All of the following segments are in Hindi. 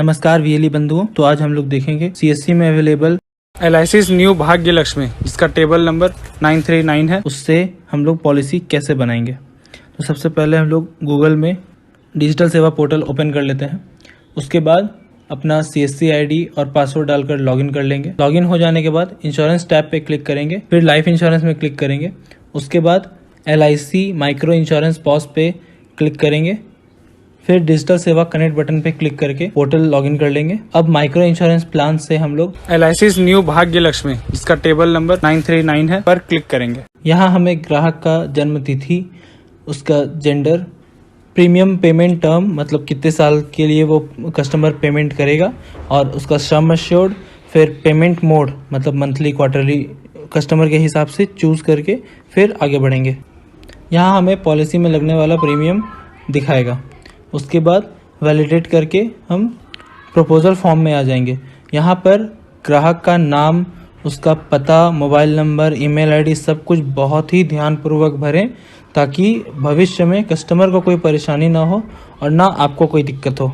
नमस्कार वीएलई बंधुओं। तो आज हम लोग देखेंगे सीएससी में अवेलेबल एलआईसी न्यू भाग्य लक्ष्मी, जिसका टेबल नंबर 939 है। उससे हम लोग पॉलिसी कैसे बनाएंगे। तो सबसे पहले हम लोग गूगल में डिजिटल सेवा पोर्टल ओपन कर लेते हैं। उसके बाद अपना सीएससी आईडी और पासवर्ड डालकर लॉगिन कर लेंगे। लॉगिन हो जाने के बाद इंश्योरेंस टैब पे क्लिक करेंगे, फिर लाइफ इंश्योरेंस में क्लिक करेंगे। उसके बाद एलआईसी माइक्रो इंश्योरेंस पॉज पे क्लिक करेंगे, फिर डिजिटल सेवा कनेक्ट बटन पे क्लिक करके पोर्टल लॉगिन कर लेंगे। अब माइक्रो इंश्योरेंस प्लान से हम लोग एलआईसी न्यू भाग्य लक्ष्मी, जिसका टेबल नंबर 939 है, पर क्लिक करेंगे। यहाँ हमें ग्राहक का जन्म तिथि, उसका जेंडर, प्रीमियम पेमेंट टर्म मतलब कितने साल के लिए वो कस्टमर पेमेंट करेगा, और उसका सम एश्योर्ड, फिर पेमेंट मोड मतलब मंथली क्वार्टरली कस्टमर के हिसाब से चूज़ करके फिर आगे बढ़ेंगे। यहाँ हमें पॉलिसी में लगने वाला प्रीमियम दिखाएगा। उसके बाद वैलिडेट करके हम प्रपोजल फॉर्म में आ जाएंगे। यहाँ पर ग्राहक का नाम, उसका पता, मोबाइल नंबर, ईमेल आईडी सब कुछ बहुत ही ध्यानपूर्वक भरें, ताकि भविष्य में कस्टमर को कोई परेशानी ना हो और ना आपको कोई दिक्कत हो।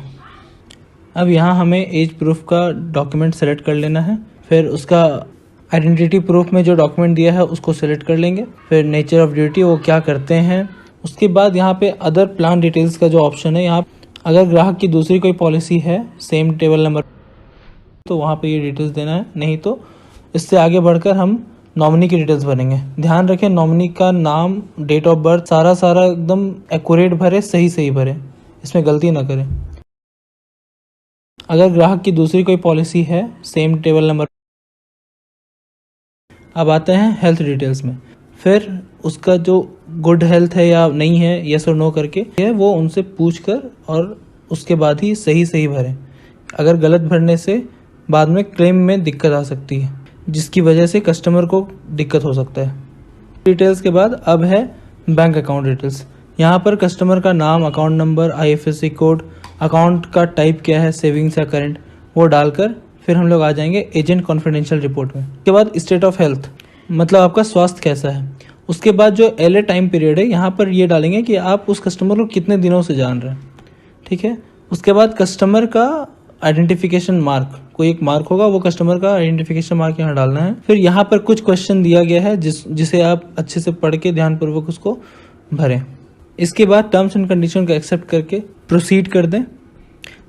अब यहाँ हमें एज प्रूफ का डॉक्यूमेंट सेलेक्ट कर लेना है। फिर उसका आइडेंटिटी प्रूफ में जो डॉक्यूमेंट दिया है उसको सेलेक्ट कर लेंगे। फिर नेचर ऑफ ड्यूटी, वो क्या करते हैं। उसके बाद यहाँ पे अदर प्लान डिटेल्स का जो ऑप्शन है, यहाँ अगर ग्राहक की दूसरी कोई पॉलिसी है सेम टेबल नंबर तो वहाँ पे ये डिटेल्स देना है, नहीं तो इससे आगे बढ़कर हम नॉमिनी की डिटेल्स भरेंगे। ध्यान रखें नॉमिनी का नाम, डेट ऑफ बर्थ सारा एकदम एक्यूरेट भरे, सही भरे, इसमें गलती ना करें। अगर ग्राहक की दूसरी कोई पॉलिसी है सेम टेबल नंबर। अब आते हैं हेल्थ डिटेल्स में। फिर उसका जो गुड हेल्थ है या नहीं है, यस और नो करके है वो उनसे पूछ कर और उसके बाद ही सही भरें। अगर गलत भरने से बाद में क्लेम में दिक्कत आ सकती है, जिसकी वजह से कस्टमर को दिक्कत हो सकता है। डिटेल्स के बाद अब है बैंक अकाउंट डिटेल्स। यहाँ पर कस्टमर का नाम, account number, IFSC code, account का टाइप क्या है, सेविंग्स या करंट, वो डालकर फिर हम लोग आ जाएंगे एजेंट कॉन्फिडेंशियल रिपोर्ट में। उसके बाद स्टेट ऑफ हेल्थ मतलब आपका स्वास्थ्य कैसा है। उसके बाद जो एलए टाइम पीरियड है, यहाँ पर ये डालेंगे कि आप उस कस्टमर को कितने दिनों से जान रहे हैं, ठीक है। उसके बाद कस्टमर का आइडेंटिफिकेशन मार्क, कोई एक मार्क होगा, वो कस्टमर का आइडेंटिफिकेशन मार्क यहाँ डालना है। फिर यहाँ पर कुछ क्वेश्चन दिया गया है जिसे आप अच्छे से पढ़ के ध्यानपूर्वक उसको भरें। इसके बाद टर्म्स एंड कंडीशन को एक्सेप्ट करके प्रोसीड कर दें।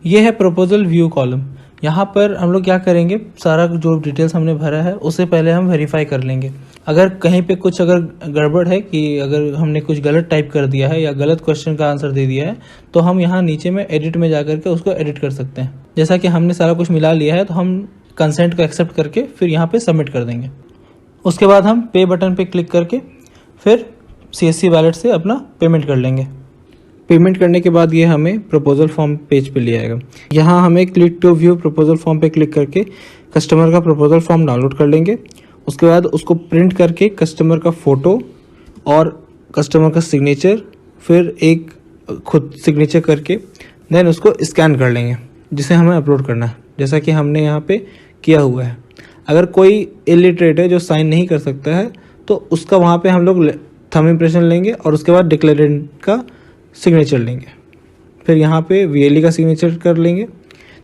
ये है प्रपोजल व्यू कॉलम। यहाँ पर हम लोग क्या करेंगे, सारा जो डिटेल्स हमने भरा है उसे पहले हम वेरीफाई कर लेंगे। अगर कहीं पे कुछ अगर गड़बड़ है कि अगर हमने कुछ गलत टाइप कर दिया है या गलत क्वेश्चन का आंसर दे दिया है, तो हम यहाँ नीचे में एडिट में जा करके उसको एडिट कर सकते हैं। जैसा कि हमने सारा कुछ मिला लिया है, तो हम कंसेंट को एक्सेप्ट करके फिर यहाँ पे सबमिट कर देंगे। उसके बाद हम पे बटन पे क्लिक करके फिर सीएससी वॉलेट से अपना पेमेंट कर लेंगे। पेमेंट करने के बाद ये हमें प्रपोजल फॉर्म पेज पे ले आएगा। यहाँ हमें click to view proposal form पे क्लिक करके कस्टमर का प्रपोजल फॉर्म डाउनलोड कर लेंगे। उसके बाद उसको प्रिंट करके कस्टमर का फ़ोटो और कस्टमर का सिग्नेचर, फिर एक खुद सिग्नेचर करके देन उसको स्कैन कर लेंगे, जिसे हमें अपलोड करना है, जैसा कि हमने यहाँ पे किया हुआ है। अगर कोई इलिटरेट है जो साइन नहीं कर सकता है, तो उसका वहाँ पे हम लोग थंब इम्प्रेशन लेंगे और उसके बाद डिक्लेरेंट का सिग्नेचर लेंगे। फिर यहाँ पे वीएलई का सिग्नेचर कर लेंगे,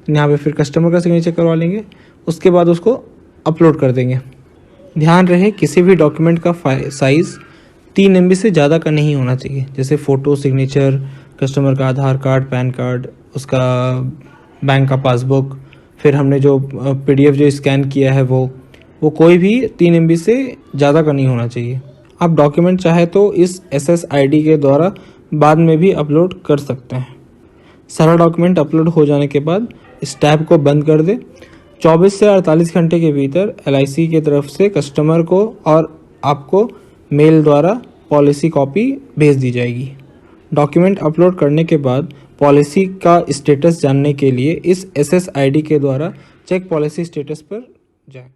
यहाँ पे फिर कस्टमर का सिग्नेचर करवा लेंगे। उसके बाद उसको अपलोड कर देंगे। ध्यान रहे किसी भी डॉक्यूमेंट का साइज़ 3 MB से ज़्यादा का नहीं होना चाहिए, जैसे फ़ोटो, सिग्नेचर, कस्टमर का आधार कार्ड, पैन कार्ड, उसका बैंक का पासबुक, फिर हमने जो PDF जो स्कैन किया है वो कोई भी 3 MB से ज़्यादा का नहीं होना चाहिए। आप डॉक्यूमेंट चाहे तो इस SSID के द्वारा बाद में भी अपलोड कर सकते हैं। सारा डॉक्यूमेंट अपलोड हो जाने के बाद इस टैब को बंद कर दें। 24 से 48 घंटे के भीतर एलआईसी की तरफ से कस्टमर को और आपको मेल द्वारा पॉलिसी कॉपी भेज दी जाएगी। डॉक्यूमेंट अपलोड करने के बाद पॉलिसी का स्टेटस जानने के लिए इस SSID के द्वारा चेक पॉलिसी स्टेटस पर जाएं।